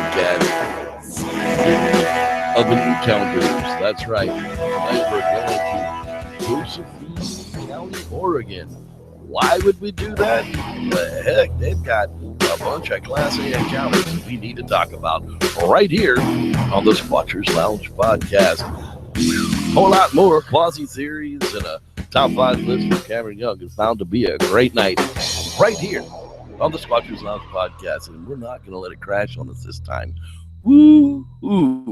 podcast of encounters. That's right. Tonight we're going to Josephine County, Oregon. Why would we do that? The heck, they've got a bunch of Class A encounters that we need to talk about right here on the Squatchers Lounge podcast. Whole lot more Quasi theories and a top 5 list from Cameron Young is bound to be a great night right here on the Squatchers Lounge podcast, and we're not going to let it crash on us this time. Woo!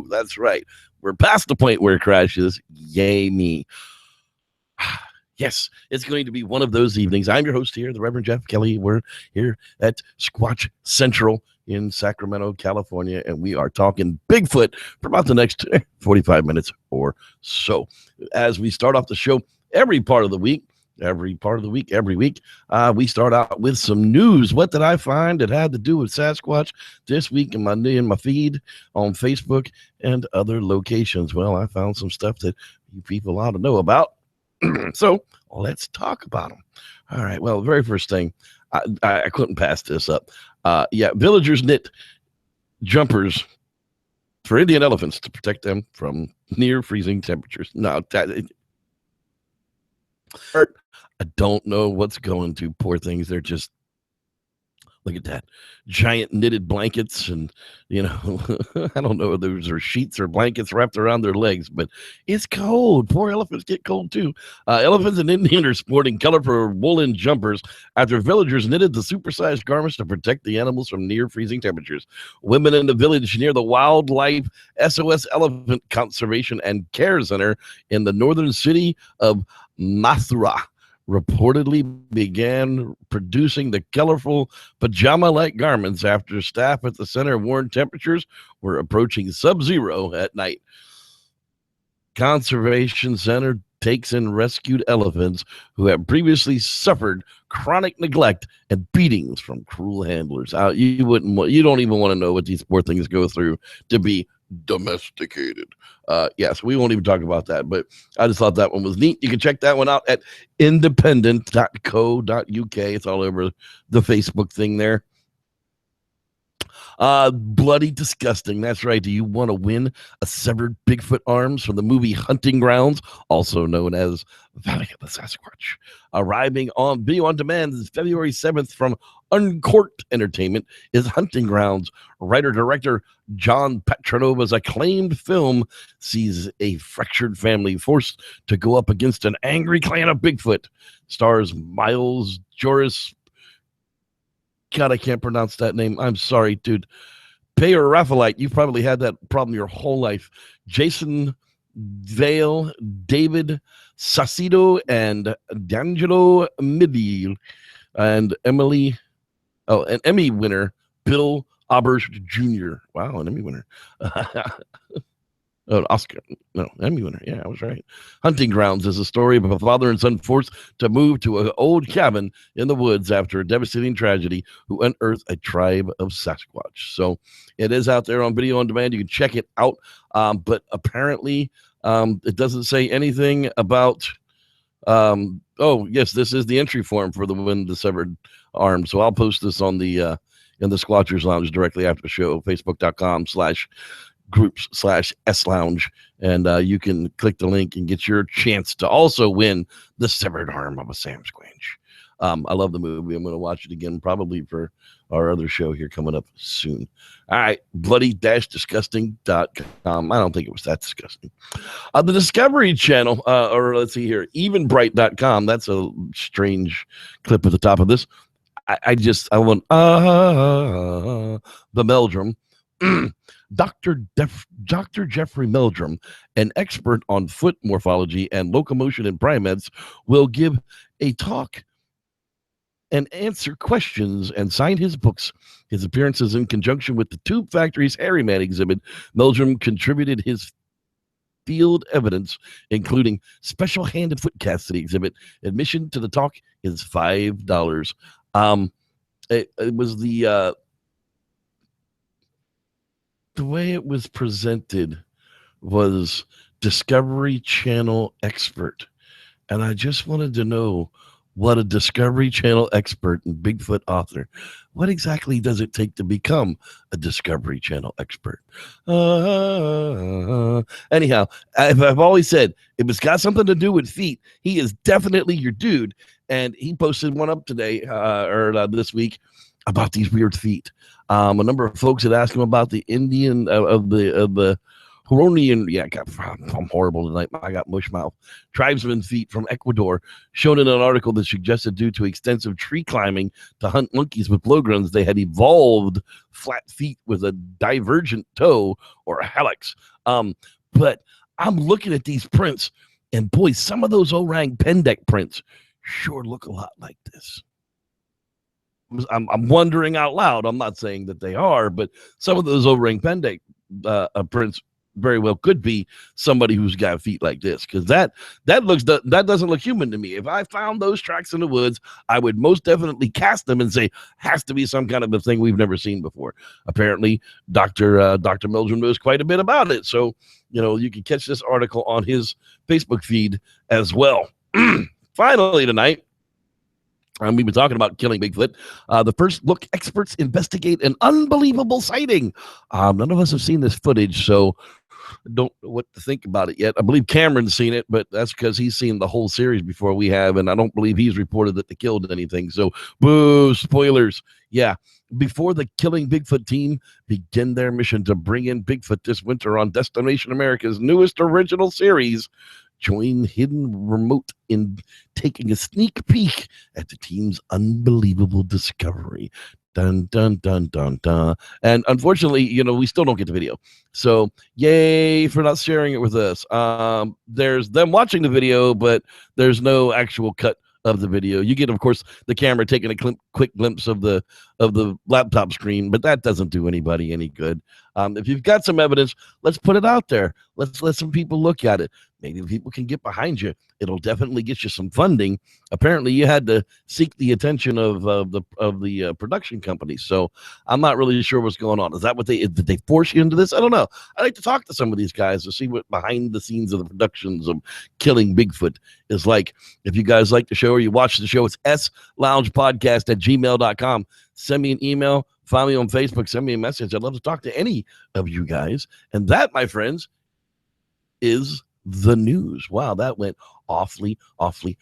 That's right. We're past the point where it crashes. Yay me. Yes, it's going to be one of those evenings. I'm your host here, the Reverend Jeff Kelly. We're here at Squatch Central in Sacramento, California, and we are talking Bigfoot for about the next 45 minutes or so. As we start off the show every week, we start out with some news. What did I find that had to do with Sasquatch this week in my feed on Facebook and other locations? Well, I found some stuff that you people ought to know about. So let's talk about them. All right. Well, the very first thing, I couldn't pass this up. Villagers knit jumpers for Indian elephants to protect them from near freezing temperatures. No, I don't know what's going to. Poor things. They're just, look at that. Giant knitted blankets and, I don't know if those are sheets or blankets wrapped around their legs, but it's cold. Poor elephants get cold too. Elephants and Indians are sporting colorful woolen jumpers after villagers knitted the supersized garments to protect the animals from near freezing temperatures. Women in the village near the Wildlife SOS Elephant Conservation and Care Center in the northern city of Mathura reportedly began producing the colorful pajama-like garments after staff at the center warned temperatures were approaching sub-zero at night. Conservation Center takes in rescued elephants who have previously suffered chronic neglect and beatings from cruel handlers. You don't even want to know what these poor things go through to be domesticated. Yes, we won't even talk about that, but I just thought that one was neat. You can check that one out at independent.co.uk. It's all over the Facebook thing there. Bloody disgusting. That's right. Do you want to win a severed Bigfoot arms from the movie Hunting Grounds, also known as Valley of the Sasquatch? Arriving on video on demand is February 7th from Uncorked Entertainment is Hunting Grounds. Writer-director John Petronova's acclaimed film sees a fractured family forced to go up against an angry clan of Bigfoot. Stars Miles Joris. God, I can't pronounce that name. I'm sorry, dude. Payer Raphaelite, you've probably had that problem your whole life. Jason Vale, David Sacido, and D'Angelo Midi, and Emmy winner Bill Auberge Jr. Wow, an Emmy winner. Emmy winner. Yeah, I was right. Hunting Grounds is a story of a father and son forced to move to an old cabin in the woods after a devastating tragedy who unearthed a tribe of Sasquatch. So it is out there on video on demand. You can check it out. But apparently it doesn't say anything about, yes, this is the entry form for the win the severed arm. So I'll post this on the in the Squatchers Lounge directly after the show, facebook.com/groups/S Lounge, and you can click the link and get your chance to also win the severed arm of a Sasquatch. I love the movie. I'm going to watch it again probably for our other show here coming up soon. All right, bloody-disgusting.com. I don't think it was that disgusting. The Discovery Channel, or let's see here, evenbright.com. That's a strange clip at the top of this. I want the Meldrum. Dr. Jeffrey Meldrum, an expert on foot morphology and locomotion in primates, will give a talk and answer questions and sign his books. His appearances in conjunction with the Tube Factory's Hairy Man exhibit, Meldrum contributed his field evidence, including special hand and foot casts to the exhibit. Admission to the talk is $5. It was the way it was presented was Discovery Channel expert. And I just wanted to know What a Discovery Channel expert and Bigfoot author. What exactly does it take to become a Discovery Channel expert? Anyhow, I've always said, if it's got something to do with feet, he is definitely your dude. And he posted one up today or this week about these weird feet. A number of folks had asked him about the Indian of the Huronian, I'm horrible tonight. I got mush mouth. Tribesman feet from Ecuador, shown in an article that suggested due to extensive tree climbing to hunt monkeys with blowguns, they had evolved flat feet with a divergent toe or a hallux. But I'm looking at these prints, and boy, some of those orang pendek prints sure look a lot like this. I'm wondering out loud. I'm not saying that they are, but some of those orang pendek prints very well could be somebody who's got feet like this, because that doesn't look human to me. If I found those tracks in the woods, I would most definitely cast them and say has to be some kind of a thing we've never seen before. Apparently, Dr. Meldrum knows quite a bit about it, so you can catch this article on his Facebook feed as well. Finally tonight, we've been talking about killing Bigfoot. The first look experts investigate an unbelievable sighting. None of us have seen this footage, so don't know what to think about it yet. I believe Cameron's seen it, but that's because he's seen the whole series before we have, and I don't believe he's reported that they killed anything. So, boo, spoilers. Yeah, before the Killing Bigfoot team begin their mission to bring in Bigfoot this winter on Destination America's newest original series, join Hidden Remote in taking a sneak peek at the team's unbelievable discovery. Dun, dun, dun, dun, dun. And unfortunately, we still don't get the video. So yay for not sharing it with us. There's them watching the video, but there's no actual cut of the video. You get, of course, the camera taking a quick glimpse of the laptop screen, but that doesn't do anybody any good. If you've got some evidence, let's put it out there. Let's let some people look at it. Maybe people can get behind you. It'll definitely get you some funding. Apparently, you had to seek the attention of the production company. So I'm not really sure what's going on. Is that what did they force you into this? I don't know. I'd like to talk to some of these guys to see what behind the scenes of the productions of Killing Bigfoot is like. If you guys like the show or you watch the show, it's sloungepodcast@gmail.com. Send me an email. Find me on Facebook. Send me a message. I'd love to talk to any of you guys. And that, my friends, is the news. Wow, that went awfully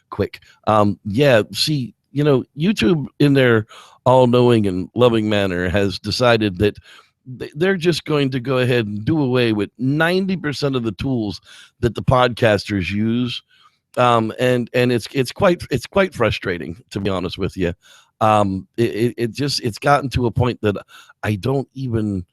quick. See, YouTube in their all-knowing and loving manner has decided that they're just going to go ahead and do away with 90% of the tools that the podcasters use. And it's quite frustrating, to be honest with you. It's gotten to a point that I don't even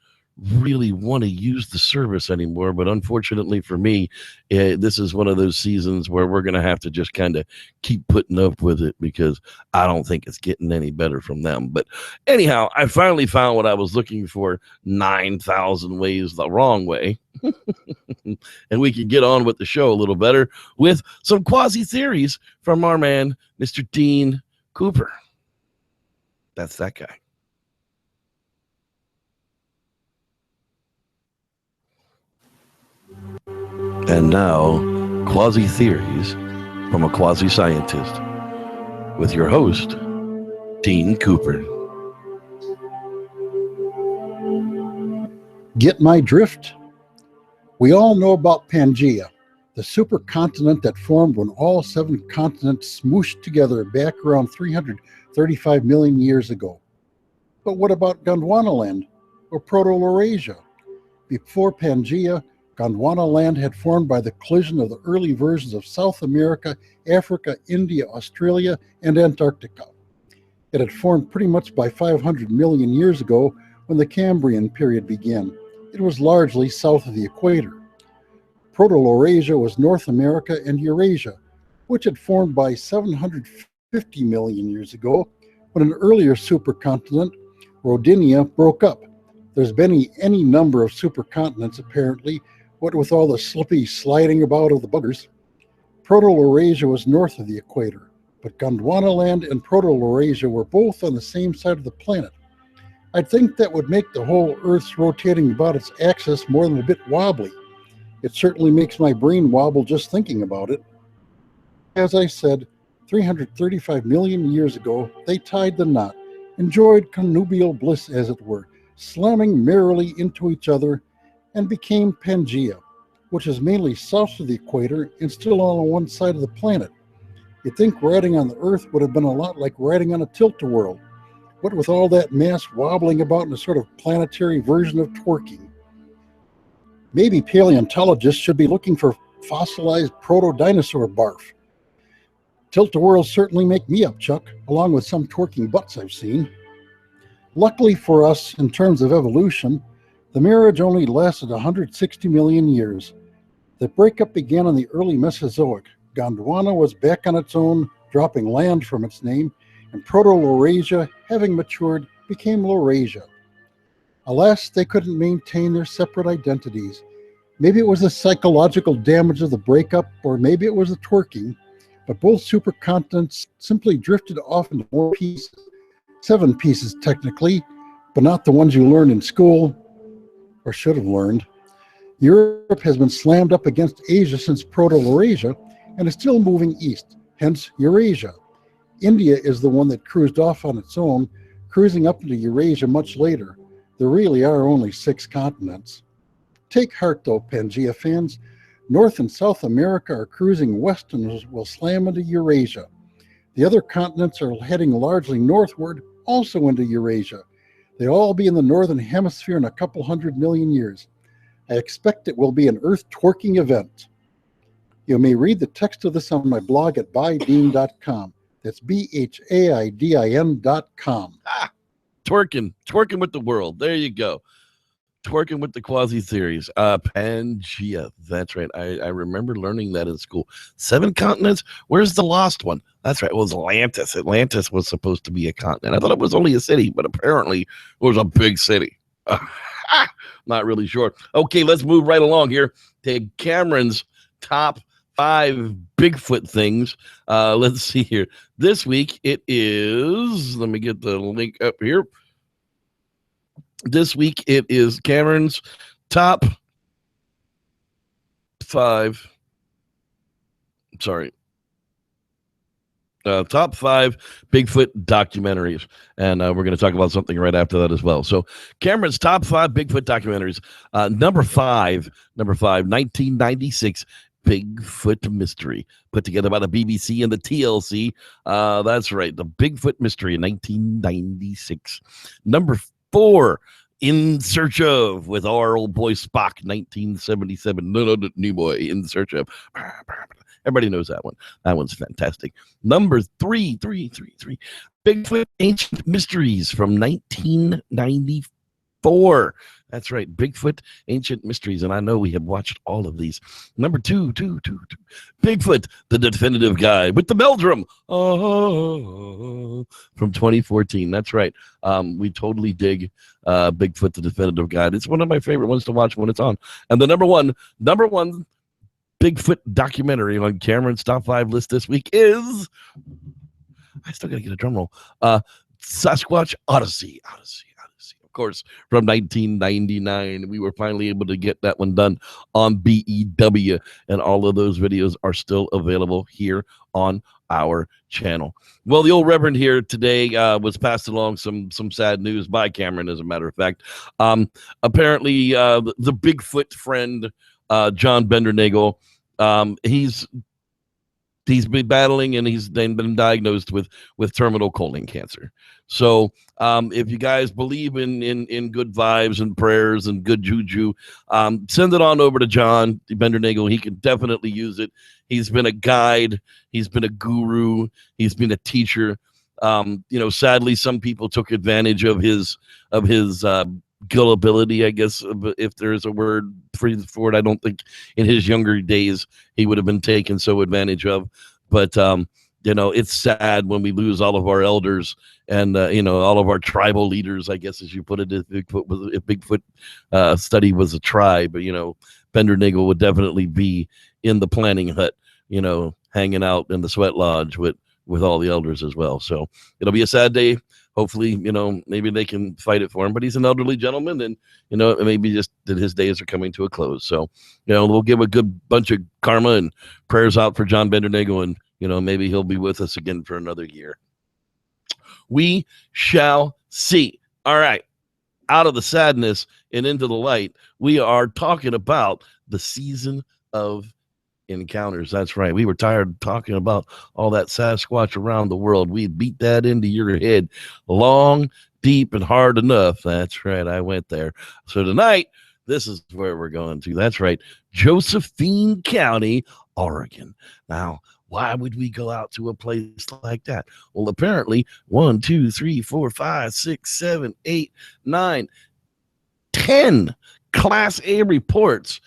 really want to use the service anymore. But unfortunately for me, this is one of those seasons where we're going to have to just kind of keep putting up with it, because I don't think it's getting any better from them. But anyhow, I finally found what I was looking for 9,000 ways the wrong way. And we can get on with the show a little better with some quasi theories from our man, Mr. Dean Cooper. That's that guy. And now, Quasi Theories from a Quasi Scientist with your host, Dean Cooper. Get my drift? We all know about Pangea, the supercontinent that formed when all 7 continents smooshed together back around 335 million years ago. But what about Gondwanaland, or Proto-Laurasia? Before Pangea, Gondwanaland had formed by the collision of the early versions of South America, Africa, India, Australia, and Antarctica. It had formed pretty much by 500 million years ago when the Cambrian period began. It was largely south of the equator. Proto-Laurasia was North America and Eurasia, which had formed by 750 million years ago when an earlier supercontinent, Rodinia, broke up. There's been any number of supercontinents apparently, what with all the slippy sliding about of the buggers. Proto-Laurasia was north of the equator, but Gondwanaland and Proto-Laurasia were both on the same side of the planet. I'd think that would make the whole Earth's rotating about its axis more than a bit wobbly. It certainly makes my brain wobble just thinking about it. As I said, 335 million years ago, they tied the knot, enjoyed connubial bliss as it were, slamming merrily into each other, and became Pangea, which is mainly south of the equator and still on one side of the planet. You'd think riding on the Earth would have been a lot like riding on a tilt-a-whirl, what with all that mass wobbling about in a sort of planetary version of twerking. Maybe paleontologists should be looking for fossilized proto-dinosaur barf. Tilt-a-whirls certainly make me up, Chuck, along with some twerking butts I've seen. Luckily for us, in terms of evolution, the marriage only lasted 160 million years. The breakup began in the early Mesozoic. Gondwana was back on its own, dropping land from its name, and Proto-Laurasia, having matured, became Laurasia. Alas, they couldn't maintain their separate identities. Maybe it was the psychological damage of the breakup, or maybe it was the twerking, but both supercontinents simply drifted off into more pieces. 7 pieces technically, but not the ones you learned in school, or should have learned. Europe has been slammed up against Asia since Proto-Laurasia, and is still moving east, hence Eurasia. India is the one that cruised off on its own, cruising up into Eurasia much later. There really are only 6 continents. Take heart though, Pangea fans. North and South America are cruising west and will slam into Eurasia. The other continents are heading largely northward, also into Eurasia. They'll all be in the northern hemisphere in a couple 100 million years. I expect it will be an earth twerking event. You may read the text of this on my blog at bydean.com. That's BHAIDIN.com. Twerking with the world. There you go. Twerking with the Quasi series. Pangea. That's right. I remember learning that in school. 7 continents. Where's the lost one? That's right. It was Atlantis. Atlantis was supposed to be a continent. I thought it was only a city, but apparently it was a big city. Not really sure. Okay, let's move right along here to Cameron's top 5 Bigfoot things. Let's see here. This week it is, let me get the link up here. This week it is Cameron's top 5. Top 5 Bigfoot documentaries. And we're going to talk about something right after that as well. So Cameron's top 5 Bigfoot documentaries. Number 5, 1996 Bigfoot Mystery, put together by the BBC and the TLC. That's right, the Bigfoot Mystery in 1996. Number 4, In Search Of, with our old boy Spock, 1977. No, Nimoy, In Search Of. Everybody knows that one. That one's fantastic. Number 3, Bigfoot Ancient Mysteries from 1994. That's right, Bigfoot Ancient Mysteries, and I know we have watched all of these. Number 2, Bigfoot, the Definitive Guide with the Meldrum from 2014. That's right. We totally dig Bigfoot, the Definitive Guide. It's one of my favorite ones to watch when it's on. And the number one Bigfoot documentary on Cameron's top 5 list this week is, I still got to get a drum roll, Sasquatch Odyssey. Of course, from 1999. We were finally able to get that one done on BEW, and all of those videos are still available here on our channel. Well, the old Reverend here today was passed along some sad news by Cameron, as a matter of fact. Apparently, the Bigfoot friend, John Bendernagel, he's been battling, and he's been diagnosed with terminal colon cancer. So if you guys believe in good vibes and prayers and good juju, send it on over to John Bendernagel. He can definitely use it. He's been a guide. He's been a guru. He's been a teacher. Sadly, some people took advantage of his gullibility, I guess, if there's a word for it. I don't think in his younger days he would have been taken so advantage of. But it's sad when we lose all of our elders and all of our tribal leaders, I guess, as you put it. If Bigfoot study was a tribe, Bendernagel would definitely be in the planning hut, hanging out in the sweat lodge with all the elders as well. So it'll be a sad day. Hopefully, maybe they can fight it for him, but he's an elderly gentleman, and, maybe just that his days are coming to a close. So, we'll give a good bunch of karma and prayers out for John Bendernagel, and maybe he'll be with us again for another year. We shall see. All right. Out of the sadness and into the light, we are talking about the season of encounters. That's right. We were tired of talking about all that Sasquatch around the world. We beat that into your head long, deep, and hard enough. That's right. I went there. So tonight, this is where we're going to. That's right. Josephine County, Oregon. Now, why would we go out to a place like that? Well, apparently 1, 2, 3, 4, 5, 6, 7, 8, 9, 10 Class A reports,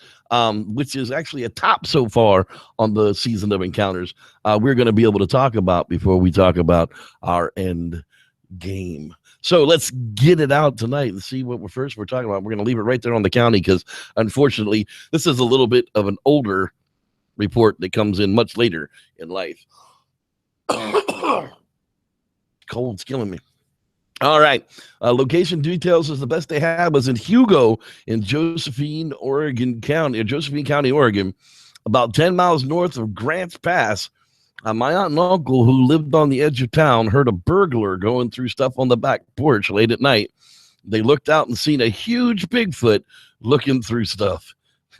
which is actually a top so far on the season of encounters. We're going to be able to talk about before we talk about our end game. So let's get it out tonight and see what we're talking about. We're going to leave it right there on the county because, unfortunately, this is a little bit of an older report that comes in much later in life. Cold's killing me. All right. Location details is the best they have was in Hugo in Josephine County, Oregon, about 10 miles north of Grants Pass. My aunt and uncle, who lived on the edge of town, heard a burglar going through stuff on the back porch late at night. They looked out and seen a huge Bigfoot looking through stuff.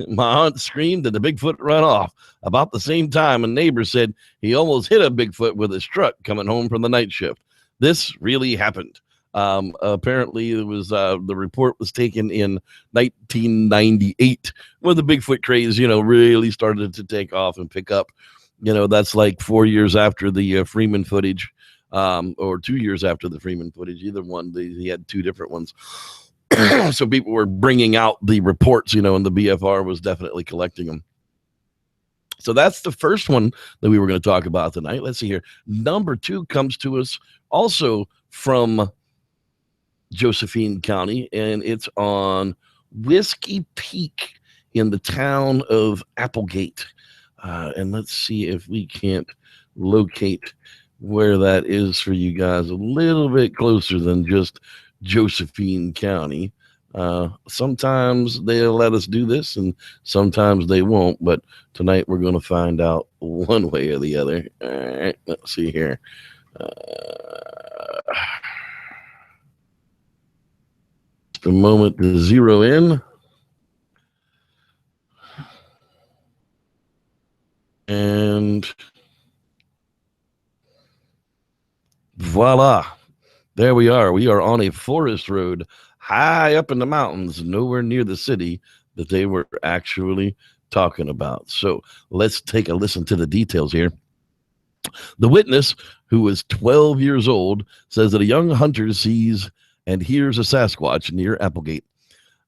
My aunt screamed and the Bigfoot ran off. About the same time, a neighbor said he almost hit a Bigfoot with his truck coming home from the night shift. This really happened. Apparently, it was the report was taken in 1998 when the Bigfoot craze, really started to take off and pick up. That's like 4 years after the Freeman footage, or 2 years after the Freeman footage. Either one, he had two different ones. So people were bringing out the reports, and the BFR was definitely collecting them. So that's the first one that we were going to talk about tonight. Let's see here. Number 2 comes to us also from Josephine County, and it's on Whiskey Peak in the town of Applegate. And let's see if we can't locate where that is for you guys a little bit closer than just Josephine County. Sometimes they'll let us do this and sometimes they won't, but tonight we're going to find out one way or the other. All right, let's see here. A moment to zero in. And voila, there we are. We are on a forest road high up in the mountains, nowhere near the city that they were actually talking about. So let's take a listen to the details here. The witness, who was 12 years old, says that a young hunter sees and hears a Sasquatch near Applegate.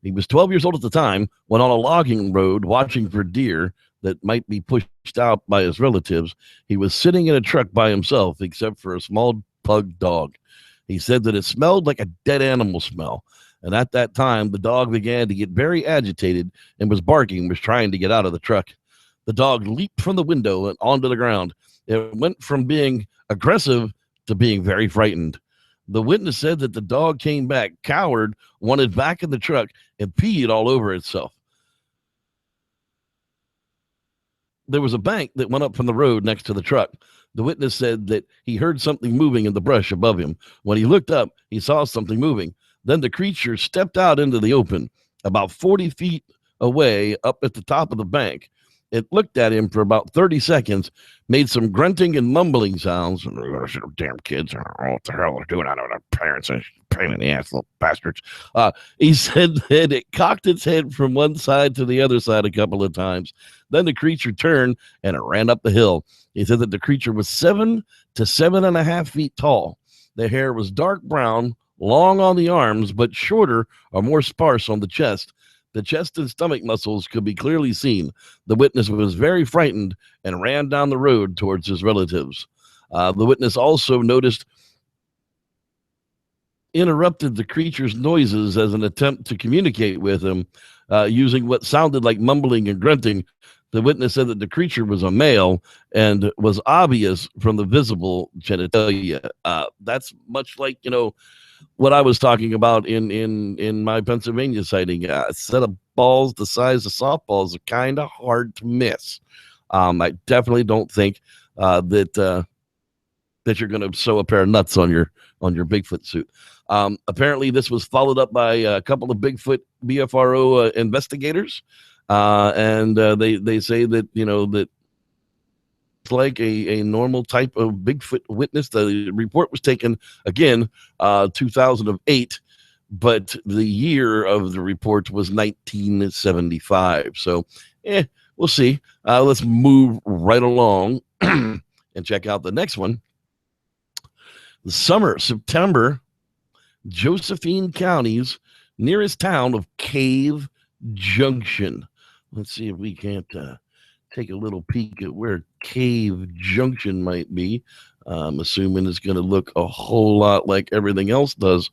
He was 12 years old at the time when on a logging road watching for deer that might be pushed out by his relatives. He was sitting in a truck by himself, except for a small pug dog. He said that it smelled like a dead animal smell. And at that time, the dog began to get very agitated and was trying to get out of the truck. The dog leaped from the window and onto the ground. It went from being aggressive to being very frightened. The witness said that the dog came back, cowered, wanted back in the truck, and peed all over itself. There was a bank that went up from the road next to the truck. The witness said that he heard something moving in the brush above him. When he looked up, he saw something moving. Then the creature stepped out into the open, about 40 feet away up at the top of the bank. It looked at him for about 30 seconds, made some grunting and mumbling sounds. Damn kids, I don't know what the hell they're doing. I know their parents are pain in the ass, little bastards. He said that it cocked its head from one side to the other side a couple of times. Then the creature turned and it ran up the hill. He said that the creature was 7 to 7.5 feet tall. The hair was dark brown, long on the arms, but shorter or more sparse on the chest. The chest and stomach muscles could be clearly seen. The witness was very frightened and ran down the road towards his relatives. The witness also interrupted the creature's noises as an attempt to communicate with him, using what sounded like mumbling and grunting. The witness said that the creature was a male and was obvious from the visible genitalia. That's much like, what I was talking about in my Pennsylvania sighting. A set of balls the size of softballs are kind of hard to miss. I definitely don't think that you're going to sew a pair of nuts on your Bigfoot suit. Apparently, this was followed up by a couple of Bigfoot BFRO investigators, and they say that that it's like a normal type of Bigfoot witness. The report was taken again 2008, but the year of the report was 1975. So, we'll see. Let's move right along and check out the next one. The summer, September, Josephine County's nearest town of Cave Junction. Let's see if we can't take a little peek at where Cave Junction might be. I'm assuming it's going to look a whole lot like everything else does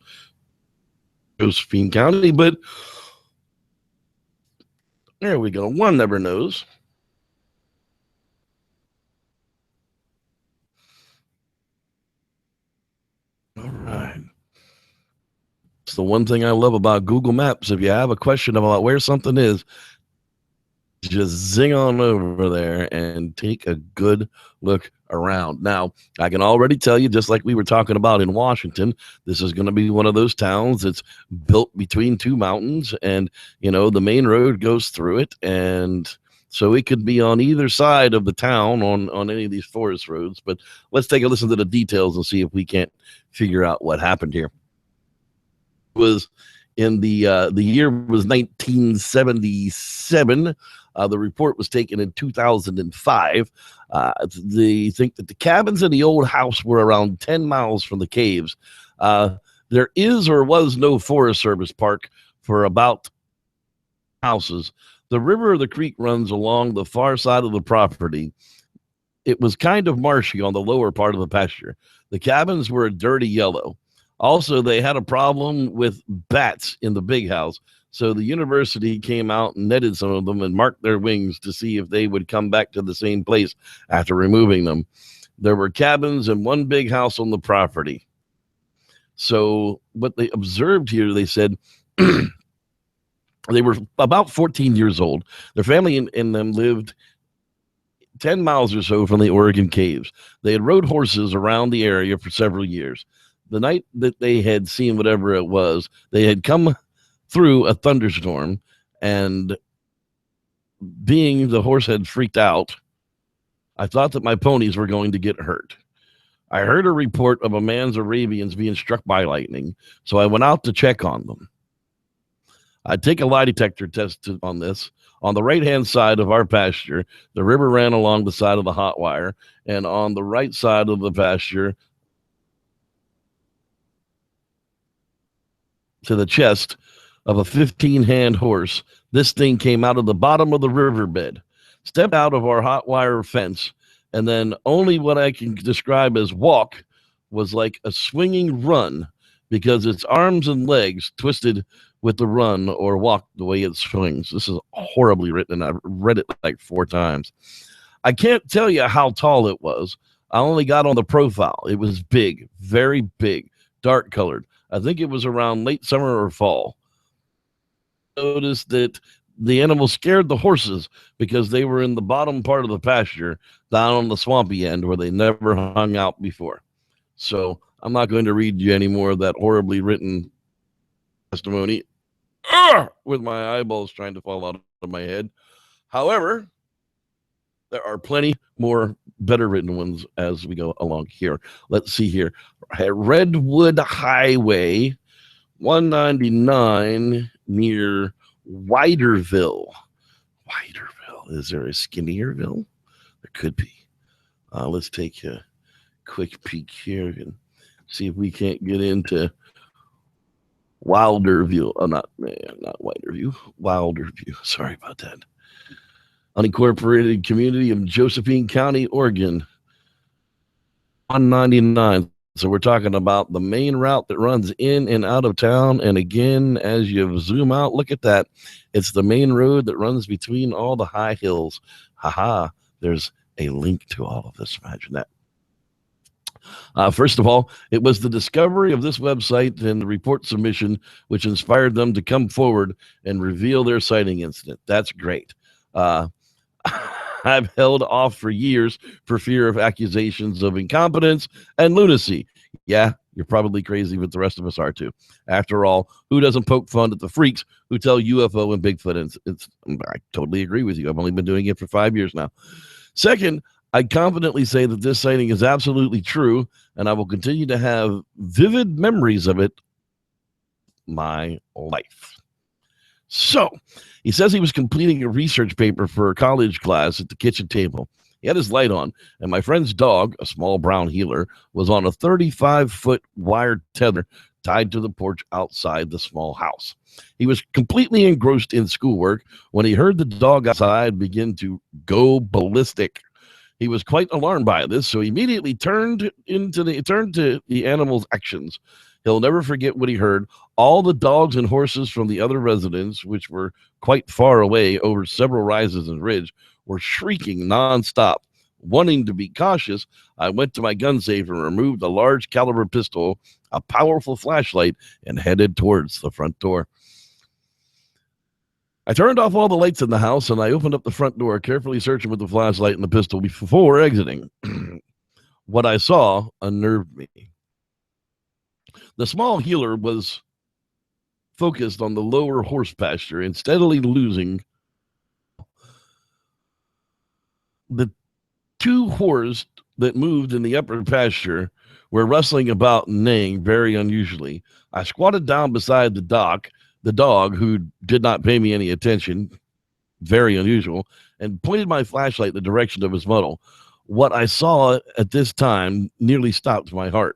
Josephine County, but there we go. One never knows. All right. It's the one thing I love about Google Maps. If you have a question about where something is, just zing on over there and take a good look around. Now, I can already tell you, just like we were talking about in Washington, this is going to be one of those towns that's built between two mountains, and the main road goes through it, and so it could be on either side of the town on any of these forest roads. But let's take a listen to the details and see if we can't figure out what happened here. It was in the year was 1977. The report was taken in 2005. They think that the cabins in the old house were around 10 miles from the caves. There is or was no Forest Service park for about houses. The river or the creek runs along the far side of the property. It was kind of marshy on the lower part of the pasture. The cabins were a dirty yellow. Also, they had a problem with bats in the big house. So the university came out and netted some of them and marked their wings to see if they would come back to the same place after removing them. There were cabins and one big house on the property. So what they observed here, they said they were about 14 years old. Their family in them lived 10 miles or so from the Oregon caves. They had rode horses around the area for several years. The night that they had seen whatever it was, they had come through a thunderstorm, and being the horse had freaked out, I thought that my ponies were going to get hurt. I heard a report of a man's Arabians being struck by lightning, so I went out to check on them. I'd take a lie detector test on this. On the right-hand side of our pasture, the river ran along the side of the hot wire, and on the right side of the pasture, to the chest of a 15-hand horse, this thing came out of the bottom of the riverbed, stepped out of our hot wire fence, and then only what I can describe as walk was like a swinging run, because its arms and legs twisted with the run or walk the way it swings. This is horribly written, and I've read it like 4 times. I can't tell you how tall it was. I only got on the profile. It was big, very big, dark colored. I think it was around late summer or fall. Noticed that the animal scared the horses because they were in the bottom part of the pasture down on the swampy end where they never hung out before. So I'm not going to read you any more of that horribly written testimony with my eyeballs trying to fall out of my head. However, there are plenty more better written ones as we go along here. Let's see here. Redwood Highway 199 near Widerville. Widerville. Is there a Skinnerville? There could be. Let's take a quick peek here and see if we can't get into Wilderview. Oh, not Widerview. Wilderview. Sorry about that. Unincorporated community of Josephine County, Oregon. 199. So we're talking about the main route that runs in and out of town. And again, as you zoom out, look at that. It's the main road that runs between all the high hills. Haha, there's a link to all of this. Imagine that. First of all, it was the discovery of this website and the report submission which inspired them to come forward and reveal their sighting incident. That's great. I've held off for years for fear of accusations of incompetence and lunacy. Yeah, you're probably crazy, but the rest of us are too. After all, who doesn't poke fun at the freaks who tell UFO and Bigfoot? I totally agree with you. I've only been doing it for 5 years now. Second, I confidently say that this sighting is absolutely true, and I will continue to have vivid memories of it my life. So, he says he was completing a research paper for a college class at the kitchen table. He had his light on, and my friend's dog, a small brown heeler, was on a 35-foot wire tether tied to the porch outside the small house. He was completely engrossed in schoolwork when he heard the dog outside begin to go ballistic. He was quite alarmed by this, so he immediately turned to the animal's actions. He'll never forget what he heard. All the dogs and horses from the other residents, which were quite far away over several rises and ridge, were shrieking nonstop. Wanting to be cautious, I went to my gun safe and removed a large caliber pistol, a powerful flashlight, and headed towards the front door. I turned off all the lights in the house, and I opened up the front door, carefully searching with the flashlight and the pistol before exiting. What I saw unnerved me. The small heeler was focused on the lower horse pasture and steadily losing. The two horses that moved in the upper pasture were rustling about and neighing very unusually. I squatted down beside the dog, who did not pay me any attention, very unusual, and pointed my flashlight in the direction of his muzzle. What I saw at this time nearly stopped my heart.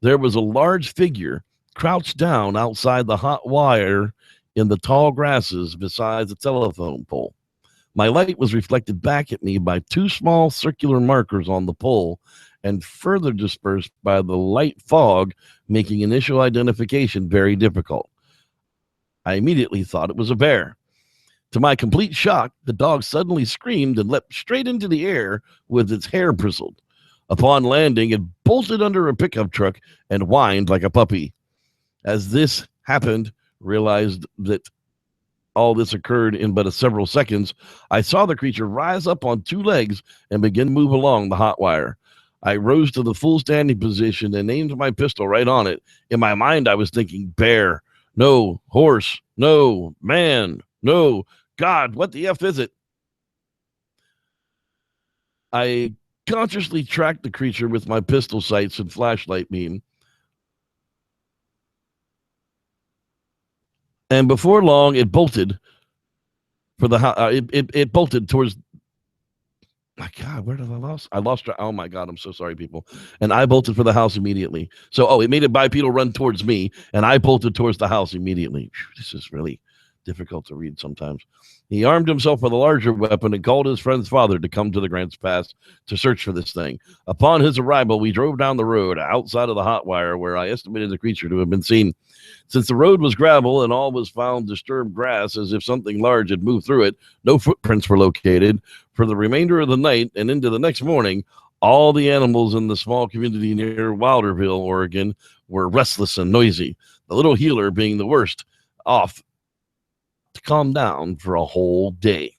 There was a large figure crouched down outside the hot wire in the tall grasses beside the telephone pole. My light was reflected back at me by two small circular markers on the pole and further dispersed by the light fog, making initial identification very difficult. I immediately thought it was a bear. To my complete shock, the dog suddenly screamed and leapt straight into the air with its hair bristled. Upon landing, it bolted under a pickup truck and whined like a puppy. As this happened, realized that all this occurred in but several seconds, I saw the creature rise up on two legs and begin to move along the hot wire. I rose to the full standing position and aimed my pistol right on it. In my mind, I was thinking, bear, no, horse, no, man, no, God, what the F is it? I consciously tracked the creature with my pistol sights and flashlight beam. And before long, it bolted for the it bolted towards. My God, where did I lost? I lost. Oh my God, I'm so sorry, people. And I bolted for the house immediately. So, it made a bipedal run towards me, and I bolted towards the house immediately. This is really difficult to read sometimes. He armed himself with a larger weapon and called his friend's father to come to the Grants Pass to search for this thing. Upon his arrival, we drove down the road outside of the hot wire where I estimated the creature to have been seen. Since the road was gravel and all was found disturbed grass as if something large had moved through it, no footprints were located. For the remainder of the night and into the next morning, all the animals in the small community near Wilderville, Oregon, were restless and noisy, the little heeler being the worst off to calm down for a whole day.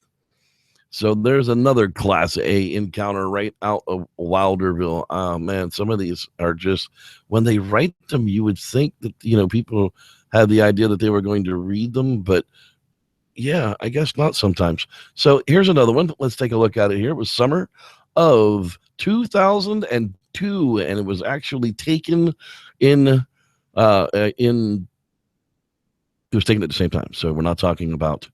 So there's another Class A encounter right out of Wilderville. Oh, man, some of these are just, when they write them, you would think that, people had the idea that they were going to read them, but yeah, I guess not sometimes. So here's another one. Let's take a look at it here. It was summer of 2002, and it was actually taken it was taken at the same time. So we're not talking about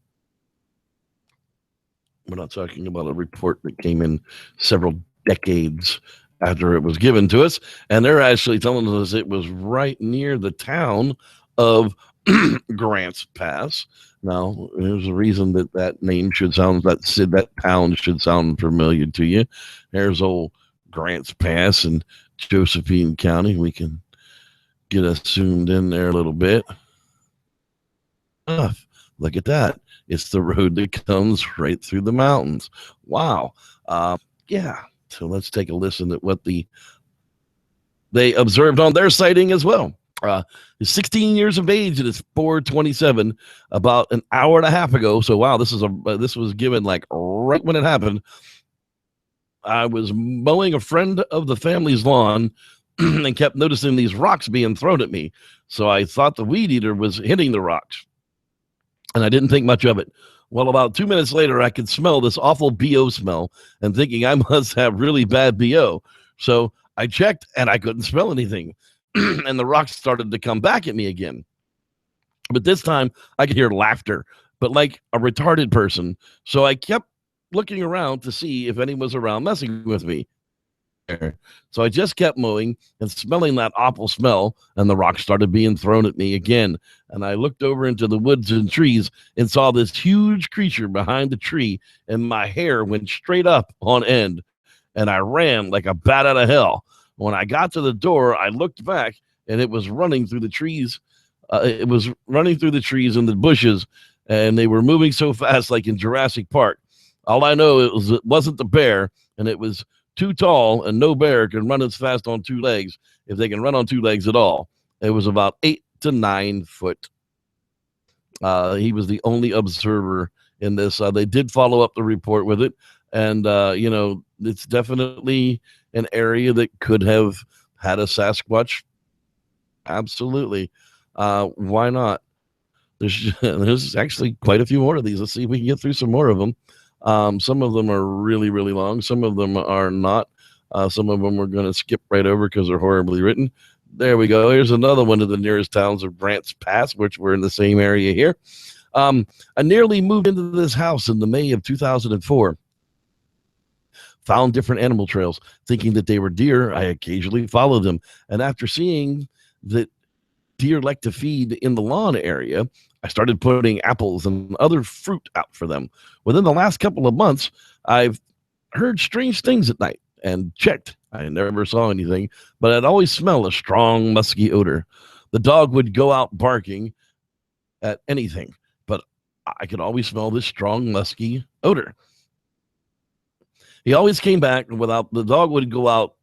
a report that came in several decades after it was given to us. And they're actually telling us it was right near the town of Grants Pass. Now, there's a reason that name should sound, that town should sound familiar to you. There's old Grants Pass in Josephine County. We can get us zoomed in there a little bit. Look at that. It's the road that comes right through the mountains. Wow. Yeah. So let's take a listen at what they observed on their sighting as well. He's 16 years of age and it's 4:27, about an hour and a half ago. So wow, this was given like right when it happened. I was mowing a friend of the family's lawn and kept noticing these rocks being thrown at me. So I thought the weed eater was hitting the rocks, and I didn't think much of it. Well, about 2 minutes later, I could smell this awful BO smell and thinking I must have really bad BO. So I checked and I couldn't smell anything. And the rocks started to come back at me again. But this time I could hear laughter, but like a retarded person. So I kept looking around to see if anyone was around messing with me. So I just kept mowing and smelling that awful smell, and the rocks started being thrown at me again. And I looked over into the woods and trees and saw this huge creature behind the tree, and my hair went straight up on end, and I ran like a bat out of hell. When I got to the door, I looked back, and it was running through the trees. It was running through the trees and the bushes, and they were moving so fast, like in Jurassic Park. All I know it wasn't the bear, and it was too tall, and no bear can run as fast on two legs if they can run on two legs at all. It was about 8 to 9 foot. He was the only observer in this. They did follow up the report with it, and it's definitely an area that could have had a Sasquatch. Absolutely. Why not? There's actually quite a few more of these. Let's see if we can get through some more of them. Some of them are really, really long. Some of them are not. Some of them we're going to skip right over because they're horribly written. There we go. Here's another one of the nearest towns of Grants Pass, which we're in the same area here. I nearly moved into this house in the May of 2004. Found different animal trails, thinking that they were deer. I occasionally followed them. And after seeing that deer like to feed in the lawn area, I started putting apples and other fruit out for them. Within the last couple of months, I've heard strange things at night and checked. I never saw anything, but I'd always smell a strong, musky odor. The dog would go out barking at anything, but I could always smell this strong, musky odor. He always came back the dog would go out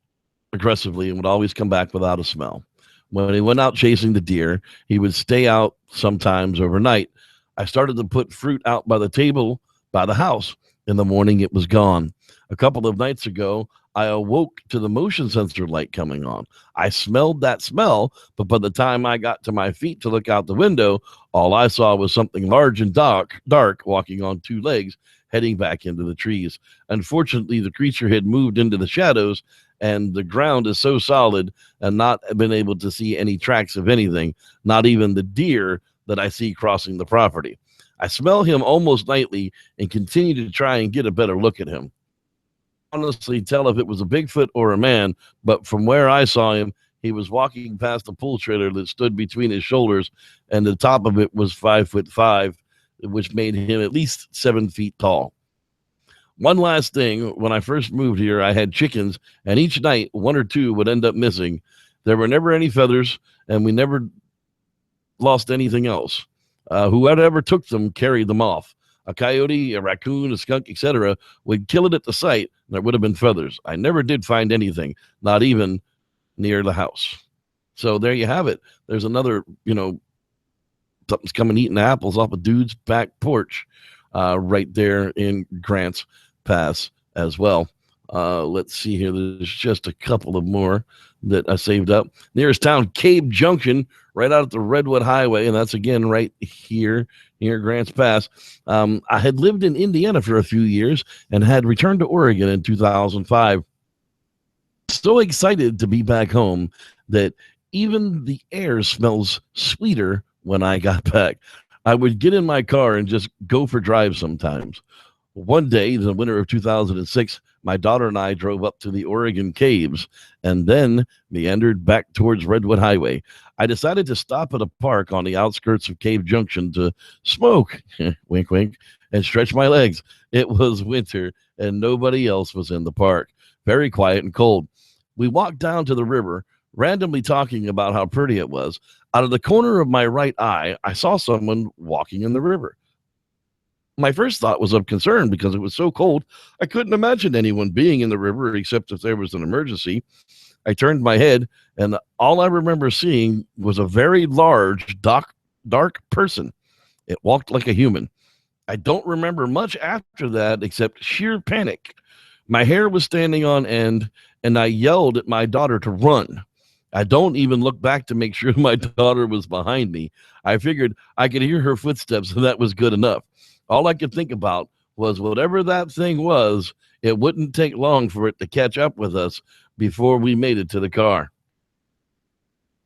aggressively and would always come back without a smell. When he went out chasing the deer, he would stay out sometimes overnight. I started to put fruit out by the table by the house. In the morning, it was gone. A couple of nights ago, I awoke to the motion sensor light coming on. I smelled that smell, but by the time I got to my feet to look out the window, all I saw was something large and dark walking on two legs, heading back into the trees. Unfortunately, the creature had moved into the shadows, and the ground is so solid and not been able to see any tracks of anything, not even the deer that I see crossing the property. I smell him almost nightly and continue to try and get a better look at him. Honestly, tell if it was a Bigfoot or a man, but from where I saw him, he was walking past a pool trailer that stood between his shoulders, and the top of it was 5'5", which made him at least 7 feet tall. One last thing, when I first moved here, I had chickens, and each night, one or two would end up missing. There were never any feathers, and we never lost anything else. Whoever took them carried them off. A coyote, a raccoon, a skunk, etc. would kill it at the site, and there would have been feathers. I never did find anything, not even near the house. So there you have it. There's another, something's coming eating apples off a dude's back porch right there in Grants Pass as well. Let's see here. There's just a couple of more that I saved up. Nearest town, Cave Junction, right out at the Redwood Highway, and that's again right here near Grants Pass. I had lived in Indiana for a few years and had returned to Oregon in 2005. So excited to be back home that even the air smells sweeter when I got back. I would get in my car and just go for drives sometimes. One day, in the winter of 2006, my daughter and I drove up to the Oregon caves and then meandered back towards Redwood Highway. I decided to stop at a park on the outskirts of Cave Junction to smoke, wink, wink, and stretch my legs. It was winter and nobody else was in the park. Very quiet and cold. We walked down to the river, randomly talking about how pretty it was. Out of the corner of my right eye, I saw someone walking in the river. My first thought was of concern because it was so cold. I couldn't imagine anyone being in the river except if there was an emergency. I turned my head, and all I remember seeing was a very large, dark person. It walked like a human. I don't remember much after that except sheer panic. My hair was standing on end, and I yelled at my daughter to run. I don't even look back to make sure my daughter was behind me. I figured I could hear her footsteps, and that was good enough. All I could think about was whatever that thing was, it wouldn't take long for it to catch up with us before we made it to the car.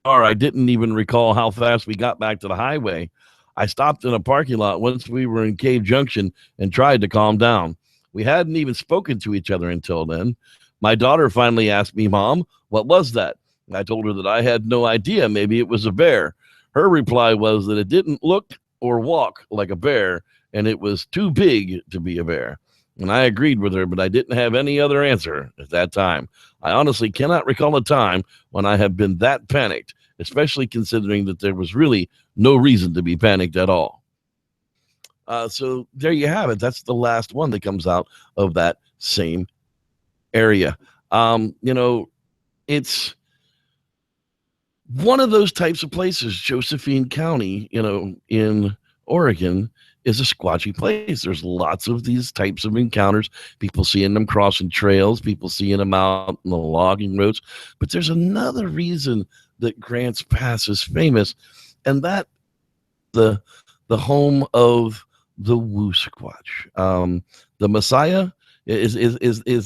Or I didn't even recall how fast we got back to the highway. I stopped in a parking lot once we were in Cave Junction and tried to calm down. We hadn't even spoken to each other until then. My daughter finally asked me, Mom, what was that? I told her that I had no idea. Maybe it was a bear. Her reply was that it didn't look or walk like a bear, and it was too big to be a bear. And I agreed with her, but I didn't have any other answer at that time. I honestly cannot recall a time when I have been that panicked, especially considering that there was really no reason to be panicked at all. So there you have it. That's the last one that comes out of that same area. It's one of those types of places. Josephine County, in Oregon, is a squatchy place. There's lots of these types of encounters. People seeing them crossing trails, people seeing them out in the logging roads. But there's another reason that Grants Pass is famous, and that the home of the Woo Squatch. The Messiah is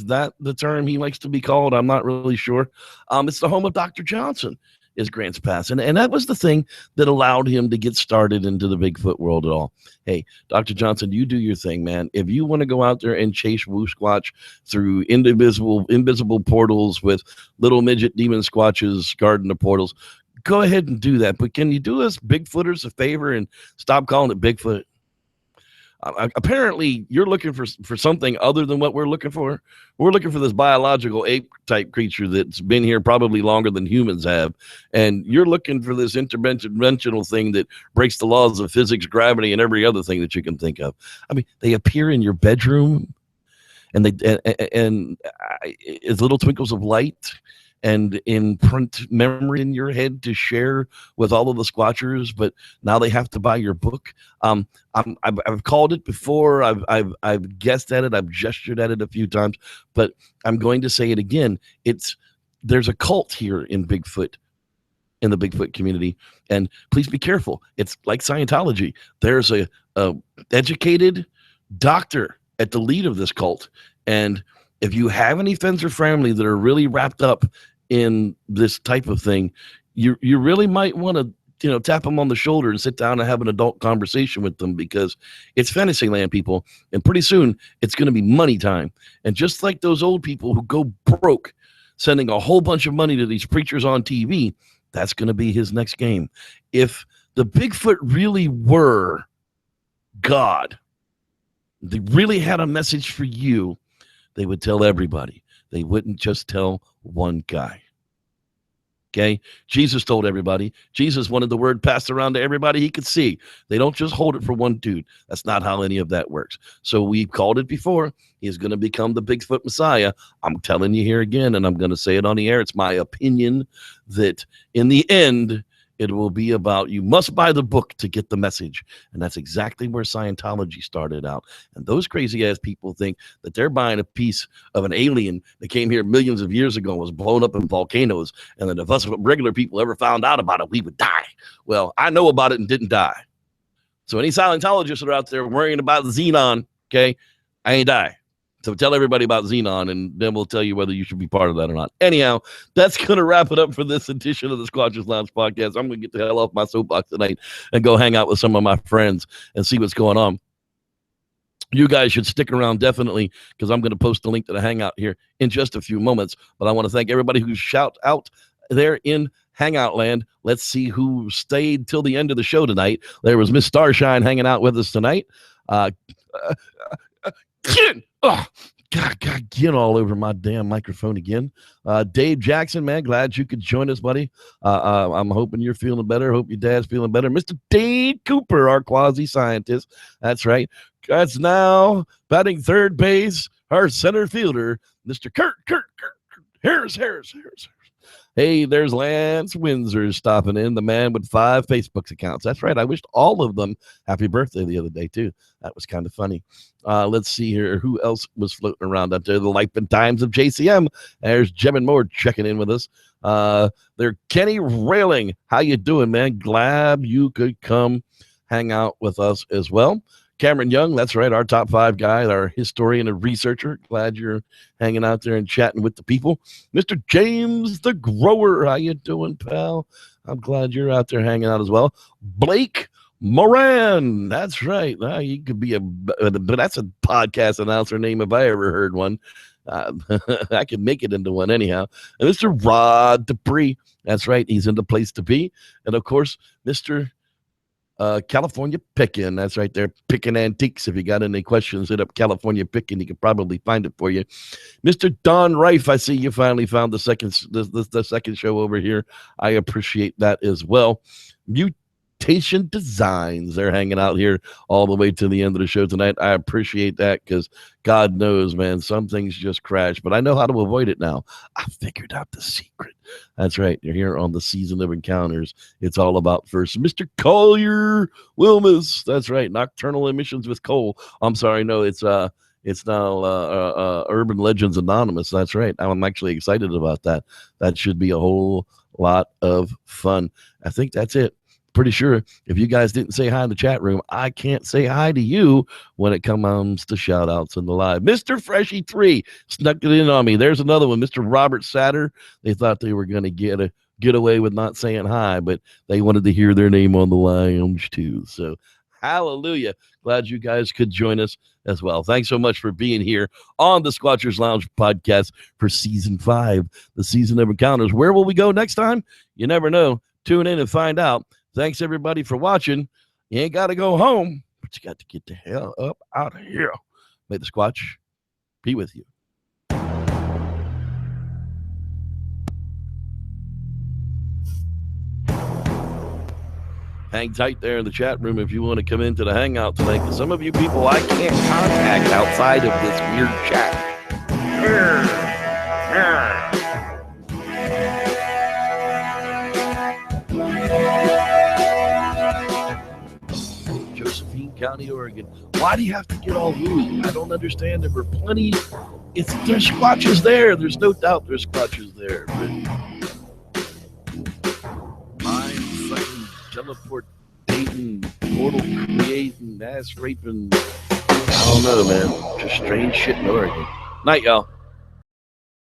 that the term he likes to be called? I'm not really sure. It's the home of Dr. Johnson. Is Grants Pass. And that was the thing that allowed him to get started into the Bigfoot world at all. Hey, Dr. Johnson, you do your thing, man. If you want to go out there and chase Woo Squatch through invisible portals with little midget demon squatches guarding the portals, go ahead and do that. But can you do us Bigfooters a favor and stop calling it Bigfoot? Apparently you're looking for something other than what we're looking for. We're looking for this biological ape type creature that's been here probably longer than humans have. And you're looking for this interdimensional thing that breaks the laws of physics, gravity, and every other thing that you can think of. I mean, they appear in your bedroom and as little twinkles of light and imprint memory in your head to share with all of the squatchers, but now they have to buy your book. I've called it before. I've guessed at it. I've gestured at it a few times, but I'm going to say it again. There's a cult here in Bigfoot, in the Bigfoot community, and please be careful. It's like Scientology. There's a educated doctor at the lead of this cult, and if you have any friends or family that are really wrapped up in this type of thing, you really might want to tap them on the shoulder and sit down and have an adult conversation with them, because it's fantasy land, people, and pretty soon it's going to be money time. And just like those old people who go broke sending a whole bunch of money to these preachers on TV, that's going to be his next game. If the Bigfoot really were God, they really had a message for you, they would tell everybody. They wouldn't just tell one guy. Okay? Jesus told everybody. Jesus wanted the word passed around to everybody he could see. They don't just hold it for one dude. That's not how any of that works. So we've called it before. He's going to become the Bigfoot Messiah. I'm telling you here again, and I'm going to say it on the air. It's my opinion that in the end, it will be about, you must buy the book to get the message. And that's exactly where Scientology started out. And those crazy ass people think that they're buying a piece of an alien that came here millions of years ago and was blown up in volcanoes. And that if us regular people ever found out about it, we would die. Well, I know about it and didn't die. So any Scientologists that are out there worrying about Xenon, okay, I ain't die. So tell everybody about Xenon, and then we'll tell you whether you should be part of that or not. Anyhow, that's going to wrap it up for this edition of the Squatchers Lounge podcast. I'm going to get the hell off my soapbox tonight and go hang out with some of my friends and see what's going on. You guys should stick around definitely, because I'm going to post a link to the Hangout here in just a few moments. But I want to thank everybody who shout out there in Hangout land. Let's see who stayed till the end of the show tonight. There was Miss Starshine hanging out with us tonight. God, get all over my damn microphone again. Dave Jackson, man, glad you could join us, buddy. I'm hoping you're feeling better. Hope your dad's feeling better. Mr. Dave Cooper, our quasi scientist. That's right. That's now batting third base, our center fielder, Mr. Kurt Here's. Hey, there's Lance Windsor stopping in, the man with 5 Facebook accounts. That's right. I wished all of them happy birthday the other day, too. That was kind of funny. Let's see here. Who else was floating around out there? The Life and Times of JCM. There's Jem and Moore checking in with us. They're Kenny Railing. How you doing, man? Glad you could come hang out with us as well. Cameron Young, that's right, our top 5 guy, our historian and researcher. Glad you're hanging out there and chatting with the people. Mr. James the Grower, how you doing, pal? I'm glad you're out there hanging out as well. Blake Moran, that's right. He could be but that's a podcast announcer name if I ever heard one. I can make it into one anyhow. And Mr. Rod Dupree, that's right, he's in the place to be. And of course, Mr. California Pickin', that's right, they're picking antiques. If you got any questions, hit up California Pickin', he can probably find it for you. Mr. Don Rife, I see you finally found the second show over here. I appreciate that as well. Mutation Designs, they're hanging out here all the way to the end of the show tonight. I appreciate that because God knows, man, some things just crash, but I know how to avoid it now. I figured out the secret. That's right. You're here on the Season of Encounters. It's all about first. Mr. Collier Wilmus. That's right. Nocturnal Emissions with Coal. I'm sorry. No, it's now Urban Legends Anonymous. That's right. I'm actually excited about that. That should be a whole lot of fun. I think that's it. Pretty sure if you guys didn't say hi in the chat room, I can't say hi to you when it comes to shout outs in the live. Mr. Freshy 3 snuck it in on me. There's another one. Mr. Robert Satter. They thought they were going to get away with not saying hi, but they wanted to hear their name on the lounge too. So hallelujah. Glad you guys could join us as well. Thanks so much for being here on the Squatchers Lounge podcast for season 5, the Season of Encounters. Where will we go next time? You never know. Tune in and find out. Thanks, everybody, for watching. You ain't got to go home, but you got to get the hell up out of here. May the Squatch be with you. Hang tight there in the chat room if you want to come into the hangout tonight, because some of you people I can't contact outside of this weird chat. Josephine County, Oregon. Why do you have to get all rude? I don't understand. There were plenty. There's Squatches there. There's no doubt there's Squatches there. Mind fucking teleport dating, portal creating, ass raping. I don't know, man. Just strange shit in Oregon. Night, y'all.